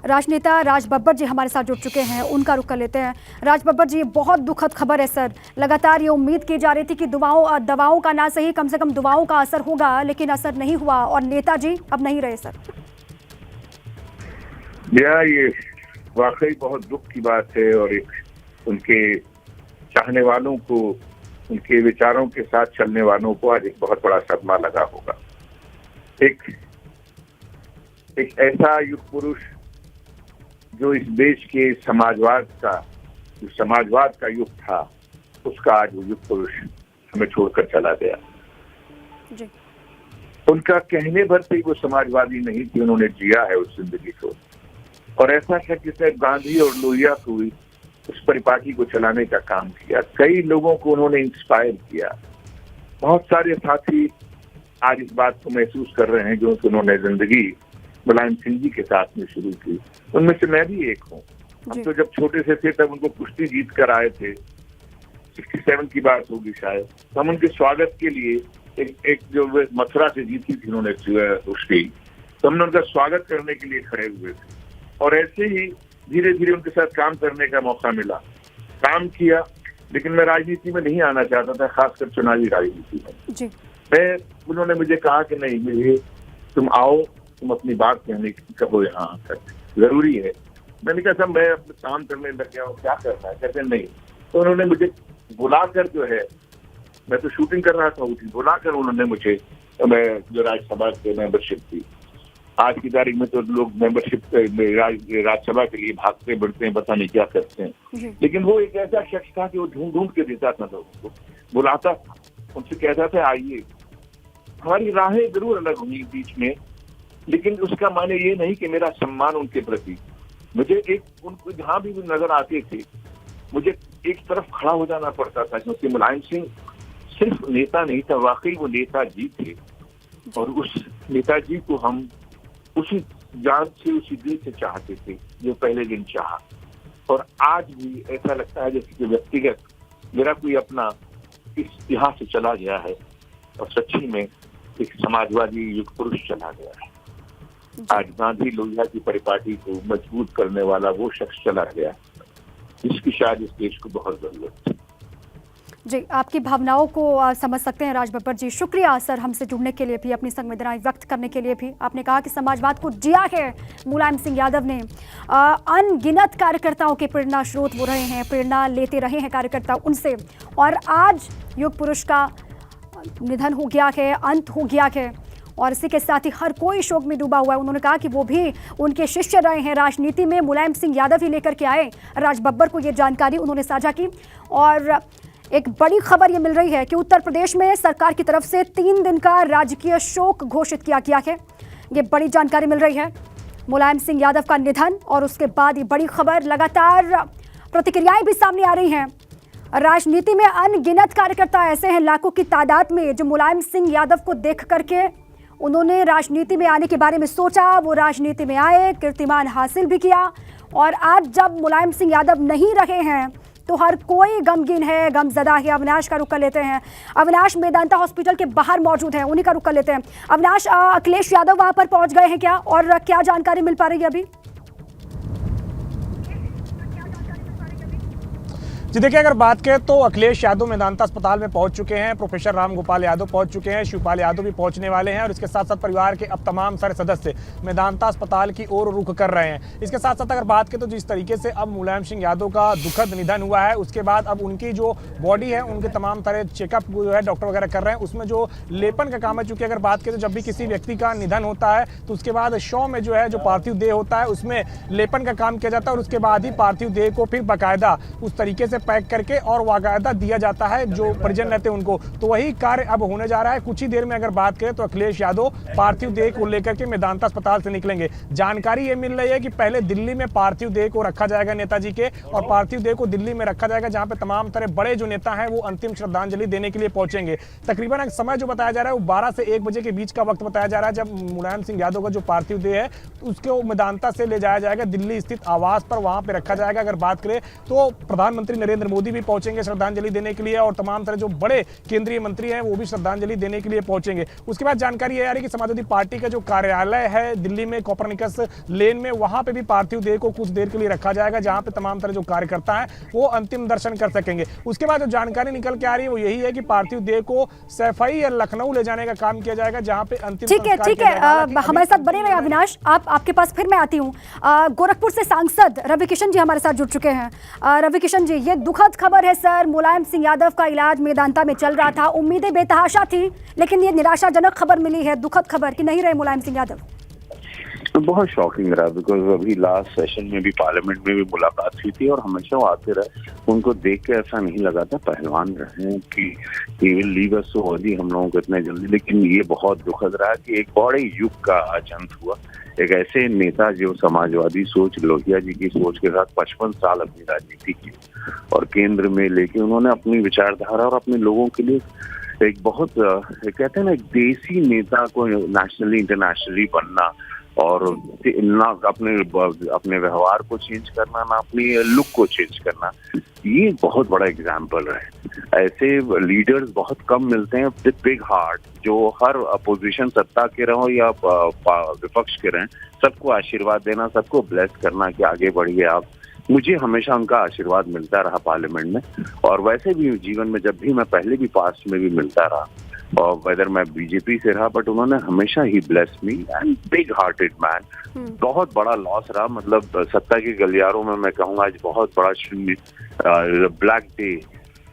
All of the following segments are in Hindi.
राजनेता राज बब्बर जी हमारे साथ जुड़ चुके हैं, उनका रुख कर लेते हैं। राज बब्बर जी, बहुत दुखद खबर है सर। लगातार ये उम्मीद की जा रही थी कि दवाओं का ना सही, कम से कम दुआओं का असर होगा, लेकिन असर नहीं हुआ और नेताजी अब नहीं रहे सर। ये वाकई बहुत दुख की बात है और एक उनके चाहने वालों को, उनके विचारों के साथ चलने वालों को आज एक बहुत बड़ा सदमा लगा होगा। एक ऐसा युग पुरुष जो इस देश के समाजवाद का युग था, उसका आज वो युग पुरुष हमें छोड़कर चला गया जी। उनका कहने भर से वो समाजवादी नहीं थी, उन्होंने जिया है उस जिंदगी को। और ऐसा है कि सिर्फ गांधी और लोहिया को उस परिपाटी को चलाने का काम किया। कई लोगों को उन्होंने इंस्पायर किया। बहुत सारे साथी आज इस बात को महसूस कर रहे हैं जो उन्होंने जिंदगी मुलायम सिंह जी के साथ में शुरू की। उनमें से मैं भी एक हूँ। हम तो जब छोटे से थे तब उनको कुश्ती जीत कर आए थे, 67 की बात होगी शायद। तो हम उनके स्वागत के लिए एक जो मथुरा से जीती थी उन्होंने कुश्ती, तो हमने उनका स्वागत करने के लिए खड़े हुए थे। और ऐसे ही धीरे धीरे उनके साथ काम करने का मौका मिला, काम किया। लेकिन मैं राजनीति में नहीं आना चाहता था, खासकर चुनावी राजनीति में। उन्होंने मुझे कहा कि नहीं, मुझे तुम आओ, तुम अपनी बात कहने कहो, यहाँ आकर जरूरी है। मैंने कहा सब मैं अपने काम करने लग गया हूँ, क्या करना है? कहते नहीं। तो उन्होंने मुझे बुलाकर जो है, मैं तो शूटिंग कर रहा था, बुलाकर उन्होंने मुझे, मैं जो राज्यसभा के मेंबरशिप थी, आज की तारीख में तो लोग मेंबरशिप राज्यसभा के लिए भागते बढ़ते हैं, पता नहीं क्या करते हैं। लेकिन वो एक ऐसा शख्स था कि वो ढूंढ ढूंढ के देता था लोगों को, बुलाता था, उनसे कहता था आइए। हमारी राहें जरूर अलग हुई बीच में, लेकिन उसका माने ये नहीं कि मेरा सम्मान उनके प्रति, मुझे उनको जहां भी नजर आते थे मुझे एक तरफ खड़ा हो जाना पड़ता था, क्योंकि मुलायम सिंह सिर्फ नेता नहीं था, वाकई वो नेताजी थे। और उस नेताजी को हम उसी जान से, उसी दिल से चाहते थे जो पहले दिन चाहा। और आज भी ऐसा लगता है जैसे कि व्यक्तिगत मेरा कोई अपना इस यहाँ से चला गया है और सच्ची में एक समाजवादी युग पुरुष चला गया है। आज गांधी लोहिया की परिपाटी को मजबूत करने वाला वो शख्स चला गया जिसकी शायद इस देश को बहुत जरूरत है। जी, आपकी भावनाओं को समझ सकते हैं राज बब्बर जी। शुक्रिया सर हमसे जुड़ने के लिए भी, अपनी संवेदनाएं व्यक्त करने के लिए भी। आपने कहा कि समाजवाद को जिया है मुलायम सिंह यादव ने। अनगिनत कार्यकर्ताओं के प्रेरणा स्रोत वो रहे हैं, प्रेरणा लेते रहे हैं कार्यकर्ता उनसे। और आज युग पुरुष का निधन हो गया है, अंत हो गया है, और इसी के साथ ही हर कोई शोक में डूबा हुआ है। उन्होंने कहा कि वो भी उनके शिष्य रहे हैं राजनीति में, मुलायम सिंह यादव ही लेकर के आए राज बब्बर को, ये जानकारी उन्होंने साझा की। और एक बड़ी खबर ये मिल रही है कि उत्तर प्रदेश में सरकार की तरफ से 3 दिन का राजकीय शोक घोषित किया गया है। ये बड़ी जानकारी मिल रही है, मुलायम सिंह यादव का निधन और उसके बाद ये बड़ी खबर। लगातार प्रतिक्रियाएं भी सामने आ रही हैं। राजनीति में अनगिनत कार्यकर्ता ऐसे हैं लाखों की तादाद में जो मुलायम सिंह यादव को देख करके उन्होंने राजनीति में आने के बारे में सोचा, वो राजनीति में आए, कीर्तिमान हासिल भी किया। और आज जब मुलायम सिंह यादव नहीं रहे हैं तो हर कोई गमगीन है, गमजदा है। अविनाश का रुख कर लेते हैं। अविनाश मेदांता हॉस्पिटल के बाहर मौजूद हैं, उन्हीं का रुख कर लेते हैं। अविनाश, अखिलेश यादव वहां पर पहुंच गए हैं क्या, और क्या जानकारी मिल पा रही है अभी? जी देखिए, अगर बात करें तो अखिलेश यादव मेदांता अस्पताल में पहुंच चुके हैं, प्रोफेसर राम गोपाल यादव पहुंच चुके हैं, शिवपाल यादव भी पहुंचने वाले हैं, और इसके साथ साथ परिवार के अब तमाम सारे सदस्य मेदांता अस्पताल की ओर रुख कर रहे हैं। इसके साथ साथ अगर बात करें तो जिस तरीके से अब मुलायम सिंह यादव का दुखद निधन हुआ है, उसके बाद अब उनकी जो बॉडी है, उनके तमाम सारे चेकअप जो है डॉक्टर वगैरह कर रहे हैं, उसमें जो लेपन का काम है। चूंकि अगर बात करें तो जब भी किसी व्यक्ति का निधन होता है तो उसके बाद शव में जो है जो पार्थिव देह होता है उसमें लेपन का काम किया जाता है, और उसके बाद ही पार्थिव देह को फिर बाकायदा उस तरीके से पैक करके और बाकायदा दिया जाता है जो परिजन रहते हैं उनको। तो वही कार्य अब होने जा रहा है। कुछ ही देर में अगर बात करें तो अखिलेश यादव पार्थिव देह को लेकर के मेदांता अस्पताल से निकलेंगे। जानकारी ये मिल रही है कि पहले दिल्ली में पार्थिव देह को रखा जाएगा नेताजी के, और पार्थिव देह को दिल्ली में रखा जाएगा जहां पे तमाम तरह बड़े जो नेता हैं वो अंतिम श्रद्धांजलि देने के लिए पहुंचेंगे। तकरीबन समय जो बताया जा रहा है वो 12 से 1 बजे के बीच का वक्त बताया जा रहा है, जब मुलायम सिंह यादव का जो पार्थिव देह है उसको मेदांता से ले जाया जाएगा दिल्ली स्थित आवास पर, वहां पर रखा जाएगा। अगर बात करें तो प्रधानमंत्री नरेंद्र नरेंद्र मोदी भी पहुंचेंगे श्रद्धांजलि देने के लिए और तमाम तरह जो बड़े केंद्रीय मंत्री हैं वो भी श्रद्धांजलि देने के लिए पहुंचेंगे। उसके बाद जानकारी ये आ रही है कि समाजवादी पार्टी का जो कार्यालय है दिल्ली में कोपरनिकस लेन में, वहां पे भी पार्थिव देह को कुछ देर के लिए रखा जाएगा, जहां पे तमाम तरह जो कार्यकर्ता हैं वो अंतिम दर्शन कर सकेंगे। उसके बाद जो जानकारी निकल के आ रही है वो यही है कि पार्थिव देह को सैफई या लखनऊ ले जाने का काम किया जाएगा, जहां पे अंतिम ठीक है हमारे साथ बने रहे अविनाश। आपके पास फिर मैं आती हूँ। गोरखपुर से सांसद रवि किशन जी हमारे साथ जुड़ चुके हैं। रवि किशन जी, ये दुखद खबर है सर, मुलायम सिंह यादव का इलाज मेदांता में चल रहा था, उम्मीदें बेतहाशा थी, लेकिन ये निराशाजनक खबर मिली है, दुखद खबर कि नहीं रहे मुलायम सिंह यादव। तो बहुत शॉकिंग रहा, बिकॉज अभी लास्ट सेशन में भी पार्लियामेंट में भी मुलाकात हुई थी और हमेशा वो आते रहे। उनको देख के ऐसा नहीं लगा था पहलवान रहे कि लीव अस सो अर्ली, हम लोगों को इतने जल्दी। लेकिन ये बहुत दुखद रहा कि एक बड़े युग का आज अंत हुआ। एक ऐसे नेता जो समाजवादी सोच, लोहिया जी की सोच के साथ 55 साल अपनी राजनीति की और केंद्र में लेके उन्होंने अपनी विचारधारा और अपने लोगों के लिए एक बहुत कहते हैं ना, एक देसी नेता को नेशनली इंटरनेशनली बनना और ना अपने व्यवहार को चेंज करना, ना अपनी लुक को चेंज करना, ये बहुत बड़ा एग्जाम्पल है। ऐसे लीडर्स बहुत कम मिलते हैं विद बिग हार्ट, जो हर अपोजिशन सत्ता के रहो या विपक्ष के रहें, सबको आशीर्वाद देना, सबको ब्लेस करना कि आगे बढ़िए आप। मुझे हमेशा उनका आशीर्वाद मिलता रहा पार्लियामेंट में, और वैसे भी जीवन में जब भी मैं पहले भी पास्ट में भी मिलता रहा, और वेदर मैं बीजेपी से रहा, बट उन्होंने हमेशा ही bless me and big hearted man. बहुत बड़ा लॉस रहा, मतलब सत्ता के गलियारों में मैं कहूँगा आज बहुत बड़ा ब्लैक डे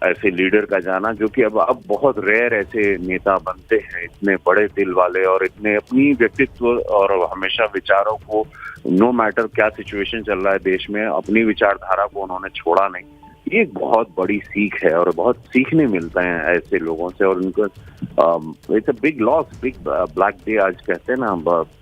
ऐसे लीडर का जाना, जो कि अब बहुत रेयर ऐसे नेता बनते हैं, इतने बड़े दिल वाले और इतने अपनी व्यक्तित्व और हमेशा विचारों को, नो मैटर क्या सिचुएशन चल रहा है देश में, अपनी विचारधारा को उन्होंने छोड़ा नहीं। ये एक बहुत बड़ी सीख है और बहुत सीखने मिलता है ऐसे लोगों से, और उनको it's a big loss, big black day आज कहते हैं ना,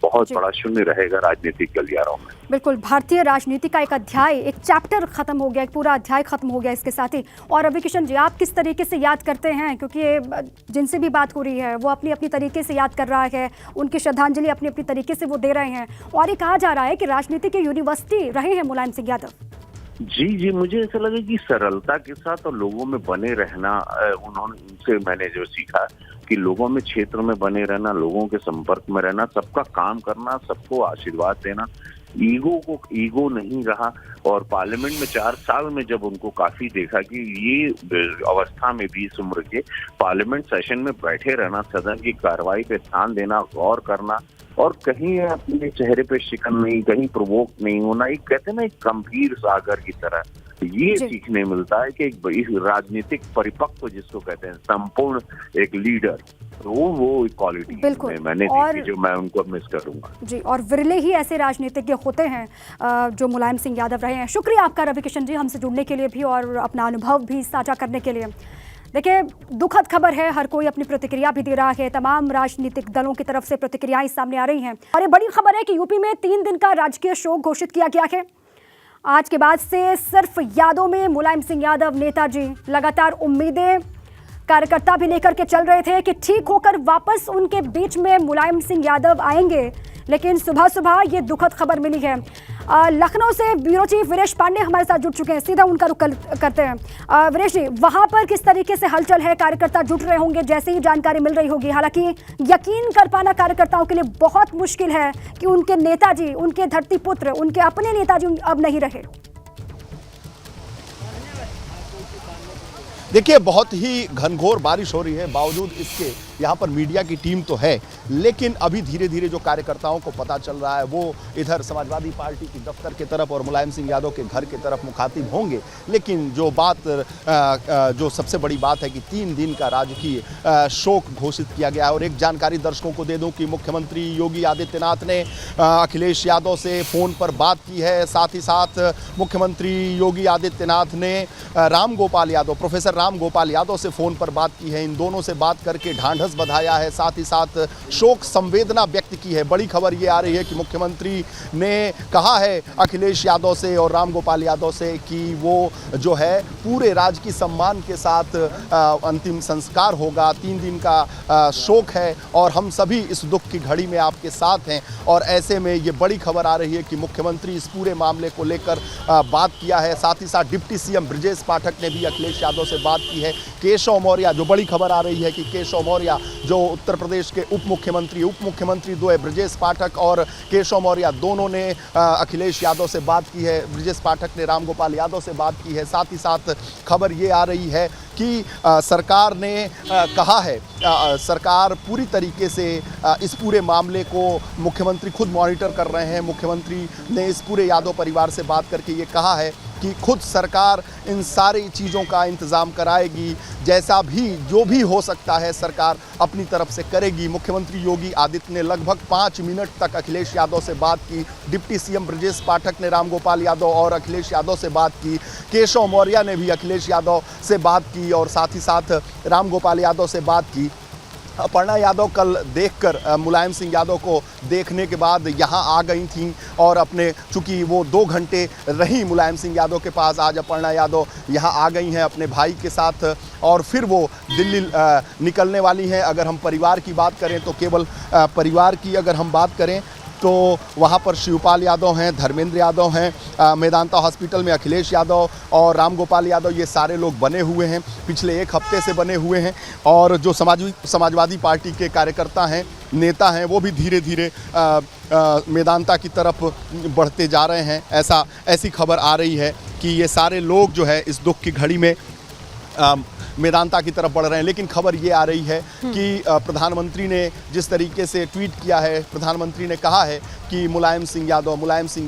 बहुत बड़ा शून्य रहेगा राजनीतिक गलियारों में। बिल्कुल, भारतीय राजनीति का एक अध्याय, एक चैप्टर खत्म हो गया, एक पूरा अध्याय खत्म हो गया इसके साथ ही। और रवि किशन जी, आप किस तरीके से याद करते हैं, क्योंकि जिनसे भी बात हो रही है वो अपनी अपनी तरीके से याद कर रहा है, उनकी श्रद्धांजलि अपनी अपनी तरीके से वो दे रहे हैं, और ये कहा जा रहा है कि राजनीति की यूनिवर्सिटी रहे हैं मुलायम सिंह यादव। जी, मुझे ऐसा लगा कि सरलता के साथ और लोगों में बने रहना, उनसे मैंने जो सीखा कि लोगों में, क्षेत्र में बने रहना, लोगों के संपर्क में रहना, सबका काम करना, सबको आशीर्वाद देना, ईगो नहीं रहा। और पार्लियामेंट में 4 साल में जब उनको काफी देखा कि ये अवस्था में भी, इस उम्र के पार्लियामेंट सेशन में बैठे रहना, सदन की कार्रवाई पे ध्यान देना, गौर करना, और कहीं अपने चेहरे पे शिकन नहीं, कहीं प्रवोक नहीं होना, एक कहते हैं ना, एक गंभीर सागर की तरह, ये सीखने मिलता है कि एक राजनीतिक परिपक्व जिसको कहते हैं, संपूर्ण एक लीडर, वो क्वालिटी मैंने देखी जो मैं उनको मिस करूंगा जी। और विरले ही ऐसे राजनीतिज्ञ होते हैं जो मुलायम सिंह यादव रहे हैं। शुक्रिया आपका रवि किशन जी, हमसे जुड़ने के लिए भी और अपना अनुभव भी साझा करने के लिए। देखिए, दुखद खबर है, हर कोई अपनी प्रतिक्रिया भी दे रहा है, तमाम राजनीतिक दलों की तरफ से प्रतिक्रियाएं सामने आ रही हैं, और ये बड़ी खबर है कि यूपी में 3 दिन का राजकीय शोक घोषित किया गया है। आज के बाद से सिर्फ यादों में मुलायम सिंह यादव नेताजी, लगातार उम्मीदें कार्यकर्ता भी लेकर के चल रहे थे कि ठीक होकर वापस उनके बीच में मुलायम सिंह यादव आएंगे, लेकिन सुबह सुबह ये दुखद खबर मिली है। लखनऊ से ब्यूरो चीफ वीरेश पांडे हमारे साथ जुड़ चुके हैं, सीधा उनका रुख करते हैं। वीरेश जी, वहां पर किस तरीके से हलचल है, कार्यकर्ता जुट रहे होंगे जैसे ही जानकारी मिल रही होगी, हालांकि यकीन कर पाना कार्यकर्ताओं के लिए बहुत मुश्किल है कि उनके नेताजी, उनके धरती पुत्र, उनके अपने नेताजी अब नहीं रहे। देखिए, बहुत ही घनघोर बारिश हो रही है, बावजूद इसके यहाँ पर मीडिया की टीम तो है, लेकिन अभी धीरे धीरे जो कार्यकर्ताओं को पता चल रहा है वो इधर समाजवादी पार्टी की दफ्तर की तरफ और मुलायम सिंह यादव के घर की तरफ मुखातिब होंगे। लेकिन जो बात, जो सबसे बड़ी बात है कि 3 दिन का राजकीय शोक घोषित किया गया है। और एक जानकारी दर्शकों को दे दूं कि मुख्यमंत्री योगी आदित्यनाथ ने अखिलेश यादव से फ़ोन पर बात की है। साथ ही साथ मुख्यमंत्री योगी आदित्यनाथ ने राम गोपाल यादव, प्रोफेसर राम गोपाल यादव से फ़ोन पर बात की है। इन दोनों से बात करके ढांढस ढांढस बंधाया है, साथ ही साथ शोक संवेदना व्यक्त की है। बड़ी खबर ये आ रही है कि मुख्यमंत्री ने कहा है अखिलेश यादव से और रामगोपाल यादव से कि वो जो है पूरे राजकीय सम्मान के साथ अंतिम संस्कार होगा। 3 दिन का शोक है और हम सभी इस दुख की घड़ी में आपके साथ हैं। और ऐसे में ये बड़ी खबर आ रही है कि मुख्यमंत्री इस पूरे मामले को लेकर बात किया है। साथ ही साथ डिप्टी सीएम ब्रजेश पाठक ने भी अखिलेश यादव से बात की है। केशव मौर्य, जो बड़ी खबर आ रही है कि केशव मौर्य जो उत्तर प्रदेश के उप मुख्यमंत्री दो है, ब्रजेश पाठक और केशव मौर्य, दोनों ने अखिलेश यादव से बात की है। ब्रजेश पाठक ने रामगोपाल यादव से बात की है। साथ ही साथ खबर ये आ रही है कि सरकार ने कहा है, सरकार पूरी तरीके से इस पूरे मामले को मुख्यमंत्री खुद मॉनिटर कर रहे हैं। मुख्यमंत्री ने इस पूरे यादव परिवार से बात करके ये कहा है कि खुद सरकार इन सारी चीज़ों का इंतज़ाम कराएगी, जैसा भी जो भी हो सकता है सरकार अपनी तरफ से करेगी। मुख्यमंत्री योगी आदित्य ने लगभग 5 मिनट तक अखिलेश यादव से बात की। डिप्टी सीएम ब्रजेश पाठक ने रामगोपाल यादव और अखिलेश यादव से बात की। केशव मौर्य ने भी अखिलेश यादव से बात की और साथ ही साथ रामगोपाल यादव से बात की। अपर्णा यादव कल देखकर मुलायम सिंह यादव को देखने के बाद यहाँ आ गई थीं और अपने, चूँकि वो 2 घंटे रही मुलायम सिंह यादव के पास, आज अपर्णा यादव यहाँ आ गई हैं अपने भाई के साथ और फिर वो दिल्ली निकलने वाली हैं। अगर हम परिवार की बात करें तो केवल परिवार की अगर हम बात करें तो वहाँ पर शिवपाल यादव हैं, धर्मेंद्र यादव हैं, मेदांता हॉस्पिटल में अखिलेश यादव और रामगोपाल यादव, ये सारे लोग बने हुए हैं, पिछले 1 हफ्ते से बने हुए हैं। और जो समाजवादी पार्टी के कार्यकर्ता हैं, नेता हैं, वो भी धीरे धीरे मेदांता की तरफ बढ़ते जा रहे हैं। ऐसी खबर आ रही है कि ये सारे लोग जो है इस दुख की घड़ी में मेदांता की तरफ बढ़ रहे हैं। लेकिन खबर ये आ रही है कि प्रधानमंत्री ने जिस तरीके से ट्वीट किया है, प्रधानमंत्री ने कहा है कि मुलायम सिंह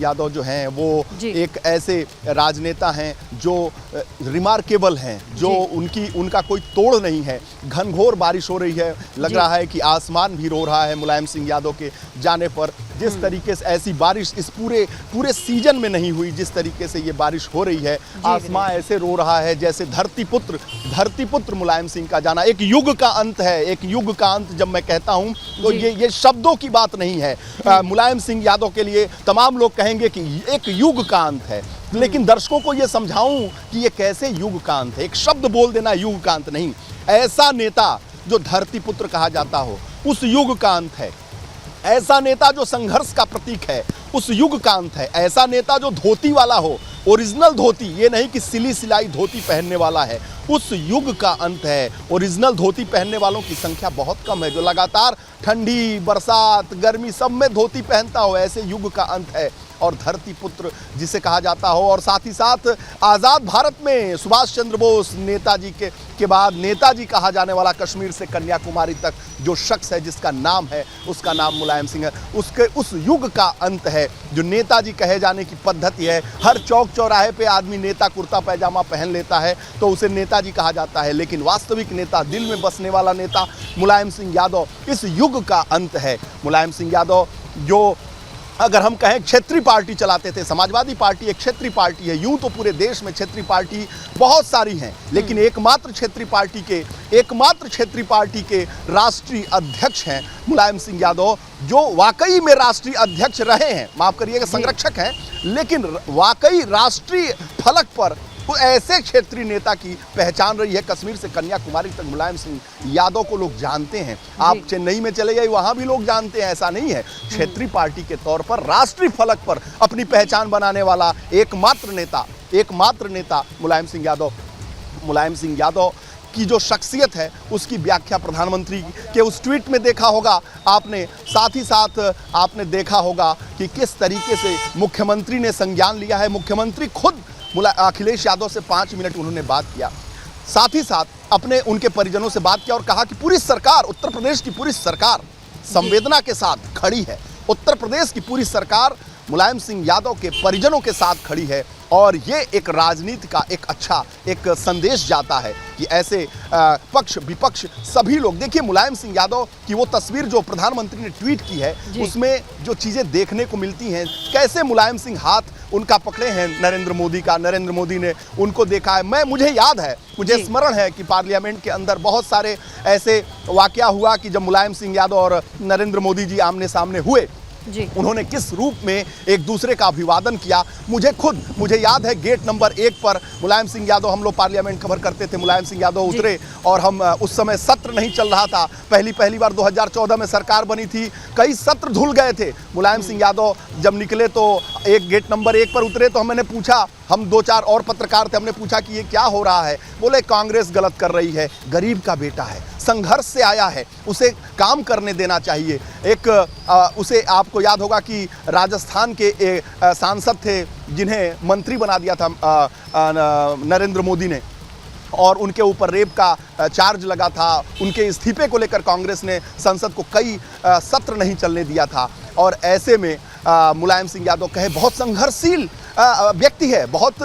यादव जो हैं वो एक ऐसे राजनेता हैं जो रिमार्केबल हैं, जो उनका कोई तोड़ नहीं है। घनघोर बारिश हो रही है, लग रहा है कि आसमान भी रो रहा है मुलायम सिंह यादव के जाने पर। जिस तरीके से ऐसी बारिश इस पूरे सीजन में नहीं हुई, जिस तरीके से ये बारिश हो रही है, आसमान ऐसे रो रहा है जैसे धरती पुत्र मुलायम सिंह का जाना एक युग का अंत है। एक युग का अंत जब मैं कहता हूं तो ये शब्दों की बात नहीं है। मुलायम सिंह यादव के लिए तमाम लोग कहेंगे कि एक युग का अंत है, लेकिन दर्शकों को ये समझाऊं कि ये कैसे युग का अंत है। एक शब्द बोल देना युग का अंत नहीं, ऐसा नेता जो धरती पुत्र कहा जाता हो उस युग का अंत है। ऐसा नेता जो संघर्ष का प्रतीक है उस युग का अंत है। ऐसा नेता जो धोती वाला हो, ओरिजिनल धोती, ये नहीं कि सिली सिलाई धोती पहनने वाला है, उस युग का अंत है। ओरिजिनल धोती पहनने वालों की संख्या बहुत कम है। जो लगातार ठंडी, बरसात, गर्मी सब में धोती पहनता हो, ऐसे युग का अंत है। और धरती पुत्र जिसे कहा जाता हो, और साथ ही साथ आज़ाद भारत में सुभाष चंद्र बोस नेताजी के बाद नेताजी कहा जाने वाला कश्मीर से कन्याकुमारी तक जो शख्स है जिसका नाम है, उसका नाम मुलायम सिंह है। उसके उस युग का अंत है जो नेताजी कहे जाने की पद्धति है। हर चौक चौराहे पे आदमी नेता कुर्ता पैजामा पहन लेता है तो उसे नेताजी कहा जाता है, लेकिन वास्तविक नेता, दिल में बसने वाला नेता मुलायम सिंह यादव इस युग का अंत है। मुलायम सिंह यादव जो अगर हम कहें क्षेत्रीय पार्टी चलाते थे, समाजवादी पार्टी एक क्षेत्रीय पार्टी है। यूं तो पूरे देश में क्षेत्रीय पार्टी बहुत सारी हैं, लेकिन एकमात्र क्षेत्रीय पार्टी के राष्ट्रीय अध्यक्ष हैं मुलायम सिंह यादव, जो वाकई में राष्ट्रीय अध्यक्ष रहे हैं। माफ करिएगा, संरक्षक हैं, लेकिन वाकई राष्ट्रीय फलक पर ऐसे क्षेत्रीय नेता की पहचान रही है। कश्मीर से कन्याकुमारी तक मुलायम सिंह यादव को लोग जानते हैं। आप चेन्नई में चले जाइए, वहां भी लोग जानते हैं, ऐसा नहीं है। क्षेत्रीय पार्टी के तौर पर राष्ट्रीय फलक पर अपनी पहचान बनाने वाला एकमात्र नेता मुलायम सिंह यादव की जो शख्सियत है उसकी व्याख्या प्रधानमंत्री के उस ट्वीट में देखा होगा आपने। साथ ही साथ आपने देखा होगा कि किस तरीके से मुख्यमंत्री ने संज्ञान लिया है। मुख्यमंत्री खुद अखिलेश यादव से 5 मिनट उन्होंने बात किया, साथ ही साथ उनके परिजनों से बात किया और कहा कि पूरी सरकार, उत्तर प्रदेश की पूरी सरकार संवेदना के साथ खड़ी है। उत्तर प्रदेश की पूरी सरकार मुलायम सिंह यादव के परिजनों के साथ खड़ी है और ये एक राजनीति का एक अच्छा एक संदेश जाता है कि ऐसे पक्ष विपक्ष सभी लोग देखिए मुलायम सिंह यादव की वो तस्वीर जो प्रधानमंत्री ने ट्वीट की है उसमें जो चीज़ें देखने को मिलती हैं, कैसे मुलायम सिंह हाथ उनका पकड़े हैं नरेंद्र मोदी का, नरेंद्र मोदी ने उनको देखा है। मुझे याद है, मुझे स्मरण है कि पार्लियामेंट के अंदर बहुत सारे ऐसे वाकया हुआ कि जब मुलायम सिंह यादव और नरेंद्र मोदी जी आमने सामने हुए जी। उन्होंने किस रूप में एक दूसरे का अभिवादन किया। मुझे याद है गेट नंबर 1 पर मुलायम सिंह यादव, हम लोग पार्लियामेंट कवर करते थे, मुलायम सिंह यादव उतरे और हम उस समय सत्र नहीं चल रहा था, पहली बार 2014 में सरकार बनी थी, कई सत्र धुल गए थे। मुलायम सिंह यादव जब निकले तो एक गेट नंबर 1 पर उतरे तो मैंने पूछा, हम 2-4 और पत्रकार थे, हमने पूछा कि ये क्या हो रहा है। बोले कांग्रेस गलत कर रही है, गरीब का बेटा है, संघर्ष से आया है, उसे काम करने देना चाहिए। उसे आपको याद होगा कि राजस्थान के सांसद थे जिन्हें मंत्री बना दिया था नरेंद्र मोदी ने और उनके ऊपर रेप का चार्ज लगा था। उनके इस्तीफे को लेकर कांग्रेस ने संसद को कई सत्र नहीं चलने दिया था और ऐसे में मुलायम सिंह यादव कहे बहुत संघर्षशील व्यक्ति है, बहुत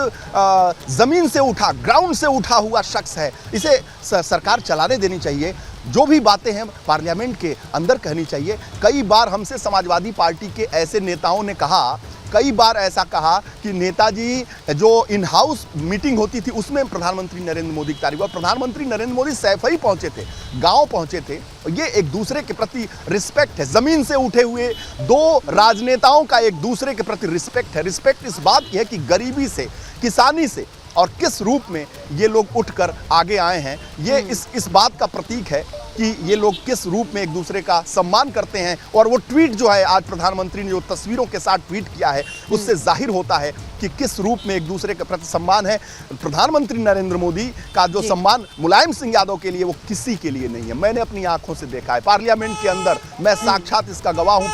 ज़मीन से उठा, ग्राउंड से उठा हुआ शख्स है, इसे सरकार चलाने देनी चाहिए। जो भी बातें हैं पार्लियामेंट के अंदर कहनी चाहिए। कई बार हमसे समाजवादी पार्टी के ऐसे नेताओं ने कहा, कई बार ऐसा कहा कि नेताजी जो इन हाउस मीटिंग होती थी उसमें प्रधानमंत्री नरेंद्र मोदी की तारीफ हुआ। प्रधानमंत्री नरेंद्र मोदी सैफई पहुंचे थे, गांव पहुंचे थे। ये एक दूसरे के प्रति रिस्पेक्ट है, जमीन से उठे हुए दो राजनेताओं का एक दूसरे के प्रति रिस्पेक्ट है। रिस्पेक्ट इस बात की है कि गरीबी से, किसानी से और किस रूप में ये लोग उठकर आगे आए हैं, ये इस बात का प्रतीक है कि ये लोग किस रूप में एक दूसरे का सम्मान करते हैं। और वो ट्वीट जो है आज प्रधानमंत्री ने जो तस्वीरों के साथ ट्वीट किया है उससे जाहिर होता है कि किस रूप में एक दूसरे के प्रति सम्मान है। प्रधानमंत्री नरेंद्र मोदी का जो सम्मान मुलायम सिंह यादव के लिए वो किसी के लिए नहीं है। मैंने अपनी आंखों से देखा है पार्लियामेंट के अंदर, मैं साक्षात इसका गवाह हूँ।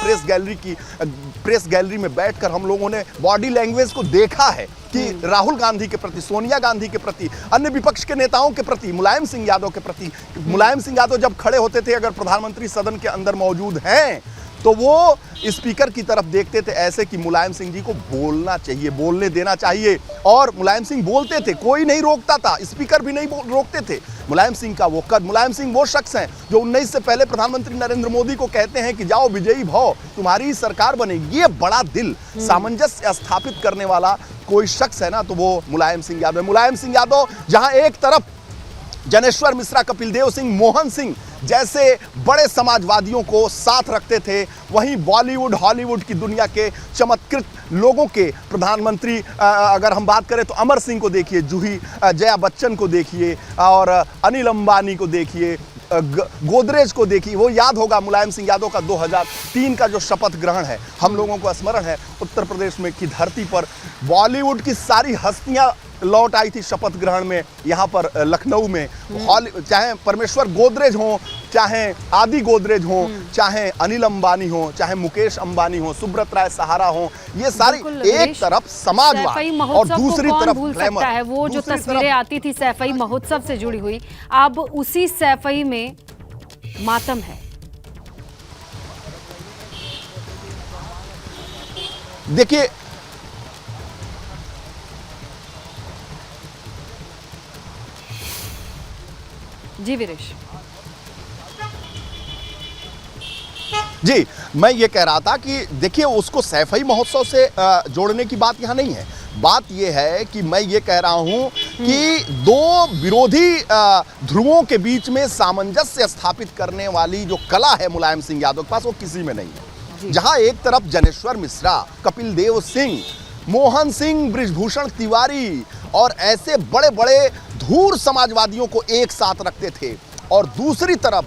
प्रेस गैलरी में बैठकर हम लोगों ने बॉडी लैंग्वेज को देखा है कि राहुल गांधी के प्रति, सोनिया गांधी के प्रति, अन्य विपक्ष के नेताओं के प्रति, मुलायम सिंह यादव के प्रति, मुलायम सिंह यादव जब खड़े होते थे, अगर प्रधानमंत्री सदन के अंदर मौजूद हैं तो वो स्पीकर की तरफ देखते थे ऐसे कि मुलायम सिंह जी को बोलना चाहिए, बोलने देना चाहिए। और मुलायम सिंह बोलते थे, कोई नहीं रोकता था, स्पीकर भी नहीं रोकते थे। मुलायम सिंह का वो कद, मुलायम सिंह वो शख्स हैं जो 19 से पहले प्रधानमंत्री नरेंद्र मोदी को कहते हैं कि जाओ विजयी भव, तुम्हारी ही सरकार बनेगी। ये बड़ा दिल, सामंजस्य स्थापित करने वाला कोई शख्स है ना तो वो मुलायम सिंह यादव है। मुलायम सिंह यादव जहां एक तरफ जनेश्वर मिश्रा, कपिल देव सिंह, मोहन सिंह जैसे बड़े समाजवादियों को साथ रखते थे, वहीं बॉलीवुड हॉलीवुड की दुनिया के चमत्कृत लोगों के प्रधानमंत्री, अगर हम बात करें तो अमर सिंह को देखिए, जूही जया बच्चन को देखिए और अनिल अंबानी को देखिए, गोदरेज को देखिए। वो याद होगा मुलायम सिंह यादव का 2003 का जो शपथ ग्रहण है, हम लोगों को स्मरण है, उत्तर प्रदेश में की धरती पर बॉलीवुड की सारी हस्तियां लौट आई थी शपथ ग्रहण में, यहाँ पर लखनऊ में। चाहे परमेश्वर गोदरेज हो, चाहे आदि गोदरेज हो, चाहे अनिल अंबानी हो, चाहे मुकेश अंबानी हो, सुब्रत राय सहारा हो, ये सारी एक तरफ समाजवाद और दूसरी तरफ सकता है। वो जो तस्वीरें आती थी सैफई महोत्सव से जुड़ी हुई, अब उसी सैफई में मातम है। देखिए जी वीरेश जी, मैं ये कह रहा था कि देखिए उसको सैफई महोत्सव से जोड़ने की बात यहाँ नहीं है। बात यह है कि मैं ये कह रहा हूँ कि दो विरोधी ध्रुवों के बीच में सामंजस्य स्थापित करने वाली जो कला है मुलायम सिंह यादव के पास, वो किसी में नहीं है। जहाँ एक तरफ जनेश्वर मिश्रा, कपिल देव सिंह, मोहन सिंह, बृजभूषण तिवारी और ऐसे बड़े बड़े धूर समाजवादियों को एक साथ रखते थे, और दूसरी तरफ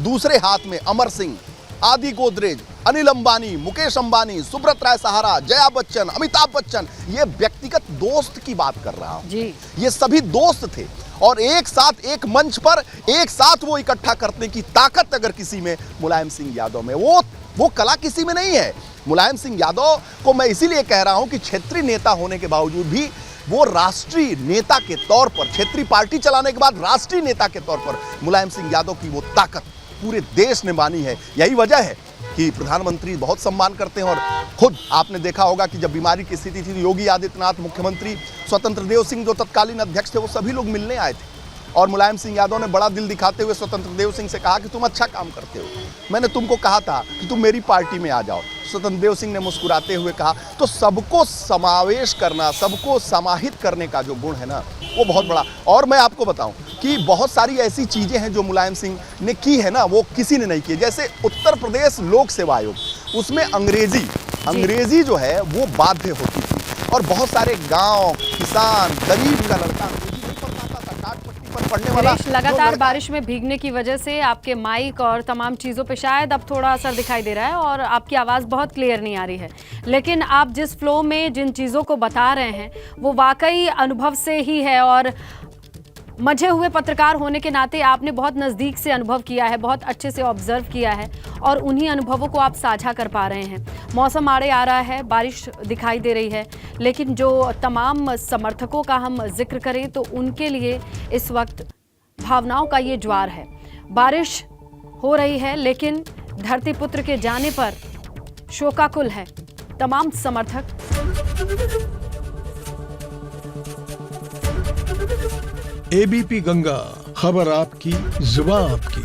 दूसरे हाथ में अमर सिंह, आदि गोदरेज, अनिल अंबानी, मुकेश अंबानी, सुब्रत राय सहारा, जया बच्चन, अमिताभ बच्चन, ये व्यक्तिगत दोस्त की बात कर रहा हूं। ये सभी दोस्त थे और एक साथ एक मंच पर एक साथ वो इकट्ठा करने की ताकत अगर किसी में मुलायम सिंह यादव में, वो कला किसी में नहीं है। मुलायम सिंह यादव को मैं इसीलिए कह रहा हूं कि क्षेत्रीय नेता होने के बावजूद भी वो राष्ट्रीय नेता के तौर पर, क्षेत्रीय पार्टी चलाने के बाद राष्ट्रीय नेता के तौर पर मुलायम सिंह यादव की वो ताकत पूरे देश ने मानी है। यही वजह है कि प्रधानमंत्री बहुत सम्मान करते हैं और खुद आपने देखा होगा कि जब बीमारी की स्थिति थी योगी आदित्यनाथ, मुख्यमंत्री स्वतंत्र देव सिंह जो तत्कालीन अध्यक्ष थे, वो सभी लोग मिलने आए थे और मुलायम सिंह यादव ने बड़ा दिल दिखाते हुए स्वतंत्र देव सिंह से कहा कि तुम अच्छा काम करते हो, मैंने तुमको कहा था कि तुम मेरी पार्टी में आ जाओ। स्वतंत्र देव सिंह ने मुस्कुराते हुए कहा। तो सबको समावेश करना, सबको समाहित करने का जो गुण है ना, वो बहुत बड़ा। और मैं आपको बताऊं कि बहुत सारी ऐसी चीजें हैं जो मुलायम सिंह ने की है ना, वो किसी ने नहीं की। जैसे उत्तर प्रदेश लोक सेवा आयोग, उसमें अंग्रेजी जो है वो बाध्य होती थी और बहुत सारे गांव, किसान, गरीब का लड़का अंग्रेजी नहीं पढ़ पाता था, टाट पट्टी पर पढ़ने वाला। लगातार बारिश में भीगने की वजह से आपके माइक और तमाम चीज़ों पे शायद अब थोड़ा असर दिखाई दे रहा है और आपकी आवाज़ बहुत क्लियर नहीं आ रही है, लेकिन आप जिस फ्लो में जिन चीज़ों को बता रहे हैं वो वाकई अनुभव से ही है और मंझे हुए पत्रकार होने के नाते आपने बहुत नज़दीक से अनुभव किया है, बहुत अच्छे से ऑब्जर्व किया है और उन्हीं अनुभवों को आप साझा कर पा रहे हैं। मौसम आड़े आ रहा है, बारिश दिखाई दे रही है, लेकिन जो तमाम समर्थकों का हम जिक्र करें तो उनके लिए इस वक्त भावनाओं का ये ज्वार है। बारिश हो रही है लेकिन धरती पुत्र के जाने पर शोकाकुल है तमाम समर्थक। एबीपी गंगा, खबर आपकी, जुबान आपकी।